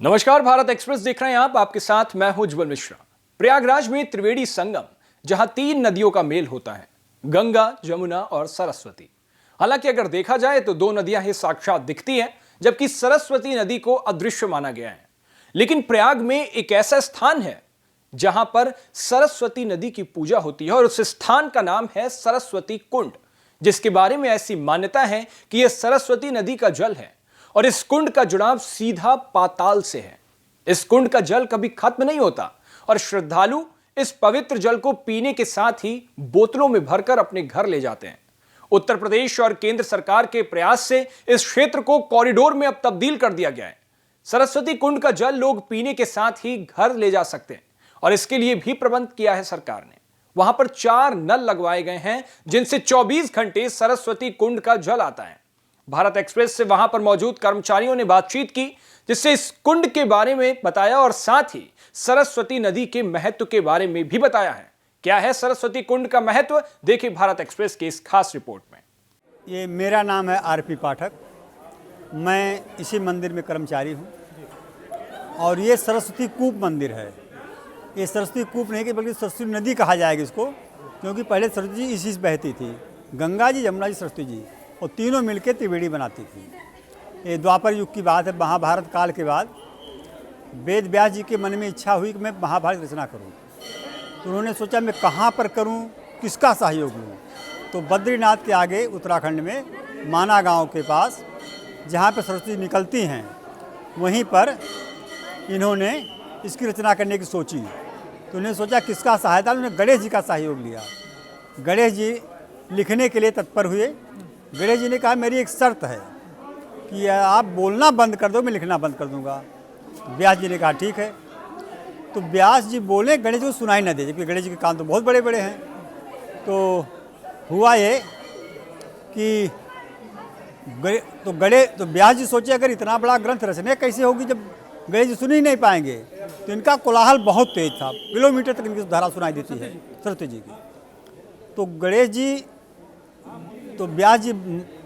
नमस्कार, भारत एक्सप्रेस देख रहे हैं आप। आपके साथ मैं हूं उज्जवल मिश्रा। प्रयागराज में त्रिवेणी संगम, जहां 3 नदियों का मेल होता है, गंगा, जमुना और सरस्वती। हालांकि अगर देखा जाए तो 2 नदियां ही साक्षात दिखती हैं, जबकि सरस्वती नदी को अदृश्य माना गया है। लेकिन प्रयाग में एक ऐसा स्थान है जहां पर सरस्वती नदी की पूजा होती है और उस स्थान का नाम है सरस्वती कुंड, जिसके बारे में ऐसी मान्यता है कि यह सरस्वती नदी का जल है और इस कुंड का जुड़ाव सीधा पाताल से है। इस कुंड का जल कभी खत्म नहीं होता और श्रद्धालु इस पवित्र जल को पीने के साथ ही बोतलों में भरकर अपने घर ले जाते हैं। उत्तर प्रदेश और केंद्र सरकार के प्रयास से इस क्षेत्र को कॉरिडोर में अब तब्दील कर दिया गया है। सरस्वती कुंड का जल लोग पीने के साथ ही घर ले जा सकते हैं और इसके लिए भी प्रबंध किया है सरकार ने। वहां पर 4 नल लगवाए गए हैं, जिनसे 24 घंटे सरस्वती कुंड का जल आता है। भारत एक्सप्रेस से वहां पर मौजूद कर्मचारियों ने बातचीत की, जिससे इस कुंड के बारे में बताया और साथ ही सरस्वती नदी के महत्व के बारे में भी बताया है। क्या है सरस्वती कुंड का महत्व, देखिए भारत एक्सप्रेस की इस खास रिपोर्ट में। ये मेरा नाम है आरपी पाठक, मैं इसी मंदिर में कर्मचारी हूँ और ये सरस्वती कूप मंदिर है। ये सरस्वती कूप नहीं कि बल्कि सरस्वती नदी कहा जाएगा इसको, क्योंकि पहले सरस्वती जी इसी से बहती थी। गंगा जी, यमुना जी, सरस्वती जी, और तीनों मिलके त्रिवेणी बनाती थी। ये द्वापर युग की बात है। महाभारत काल के बाद वेद व्यास जी के मन में इच्छा हुई कि मैं महाभारत रचना करूं, तो उन्होंने सोचा मैं कहाँ पर करूं, किसका सहयोग लूं। तो बद्रीनाथ के आगे उत्तराखंड में माना गांव के पास, जहाँ पर सरस्वती निकलती हैं, वहीं पर इन्होंने इसकी रचना करने की सोची। तो उन्होंने सोचा किसका सहायता, उन्होंने गणेश जी का सहयोग लिया। गणेश जी लिखने के लिए तत्पर हुए। गणेश जी ने कहा मेरी एक शर्त है कि आप बोलना बंद कर दो, मैं लिखना बंद कर दूंगा। व्यास जी ने कहा ठीक है। तो व्यास जी बोले, गणेश जी को सुनाई न दे, जबकि गणेश जी के कान तो बहुत बड़े बड़े हैं। तो हुआ ये कि तो व्यास जी सोचे अगर इतना बड़ा ग्रंथ रचने कैसे होगी जब गणेश जी सुन ही नहीं पाएंगे। तो इनका कोलाहल बहुत तेज था, किलोमीटर तक इनकी धारा सुनाई देती है सरस्वती जी की। तो गणेश जी, तो व्यास जी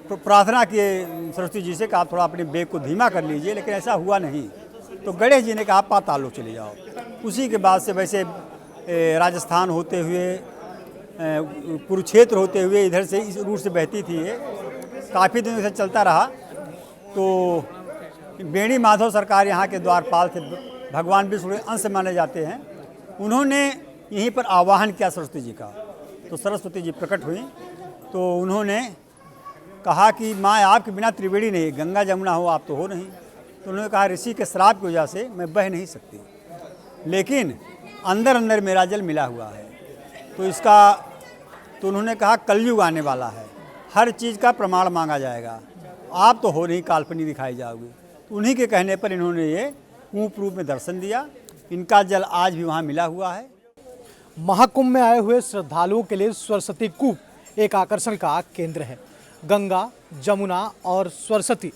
प्रार्थना किए सरस्वती जी से कि आप थोड़ा अपने बेग को धीमा कर लीजिए, लेकिन ऐसा हुआ नहीं। तो गणेश जी ने कहा पाताल लोक चले जाओ। उसी के बाद से वैसे राजस्थान होते हुए, कुरुक्षेत्र होते हुए इधर से इस रूट से बहती थी। ये काफ़ी दिनों से चलता रहा। तो बेणी माधव सरकार यहाँ के द्वारपाल थे, भगवान विष्णु के अंश माने जाते हैं। उन्होंने यहीं पर आवाहन किया सरस्वती जी का। तो सरस्वती जी प्रकट हुई। तो उन्होंने कहा कि माँ आपके बिना त्रिवेणी नहीं, गंगा जमुना हो आप तो हो नहीं। तो उन्होंने कहा ऋषि के श्राप की वजह से मैं बह नहीं सकती, लेकिन अंदर अंदर मेरा जल मिला हुआ है। तो इसका, तो उन्होंने कहा कलयुग आने वाला है, हर चीज़ का प्रमाण मांगा जाएगा, आप तो हो नहीं, काल्पनिक दिखाई जाओगे। तो उन्हीं के कहने पर इन्होंने ये कूप रूप में दर्शन दिया। इनका जल आज भी वहाँ मिला हुआ है। महाकुंभ में आए हुए श्रद्धालुओं के लिए सरस्वती कूप एक आकर्षण का केंद्र है। गंगा, जमुना और सरस्वती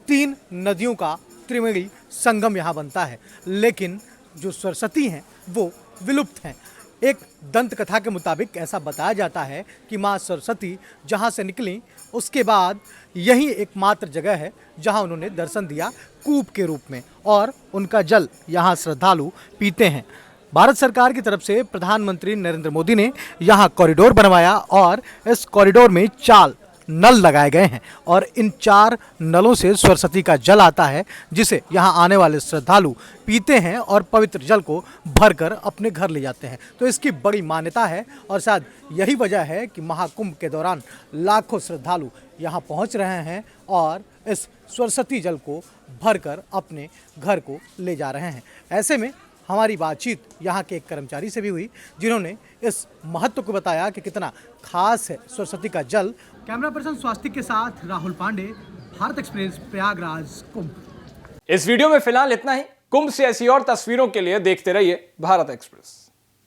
3 नदियों का त्रिवेणी संगम यहाँ बनता है, लेकिन जो सरस्वती हैं वो विलुप्त हैं। एक दंत कथा के मुताबिक ऐसा बताया जाता है कि माँ सरस्वती जहाँ से निकली, उसके बाद यही एकमात्र जगह है जहाँ उन्होंने दर्शन दिया कूप के रूप में, और उनका जल यहाँ श्रद्धालु पीते हैं। भारत सरकार की तरफ से प्रधानमंत्री नरेंद्र मोदी ने यहाँ कॉरिडोर बनवाया और इस कॉरिडोर में 4 नल लगाए गए हैं और इन 4 नलों से सरस्वती का जल आता है, जिसे यहाँ आने वाले श्रद्धालु पीते हैं और पवित्र जल को भरकर अपने घर ले जाते हैं। तो इसकी बड़ी मान्यता है और शायद यही वजह है कि महाकुंभ के दौरान लाखों श्रद्धालु यहाँ पहुँच रहे हैं और इस सरस्वती जल को भरकर अपने घर को ले जा रहे हैं। ऐसे में हमारी बातचीत यहाँ के एक कर्मचारी से भी हुई, जिन्होंने इस महत्व को बताया कि कितना खास है सरस्वती का जल। कैमरा पर्सन स्वास्तिक के साथ राहुल पांडे, भारत एक्सप्रेस, प्रयागराज कुंभ। इस वीडियो में फिलहाल इतना ही। कुंभ से ऐसी और तस्वीरों के लिए देखते रहिए भारत एक्सप्रेस।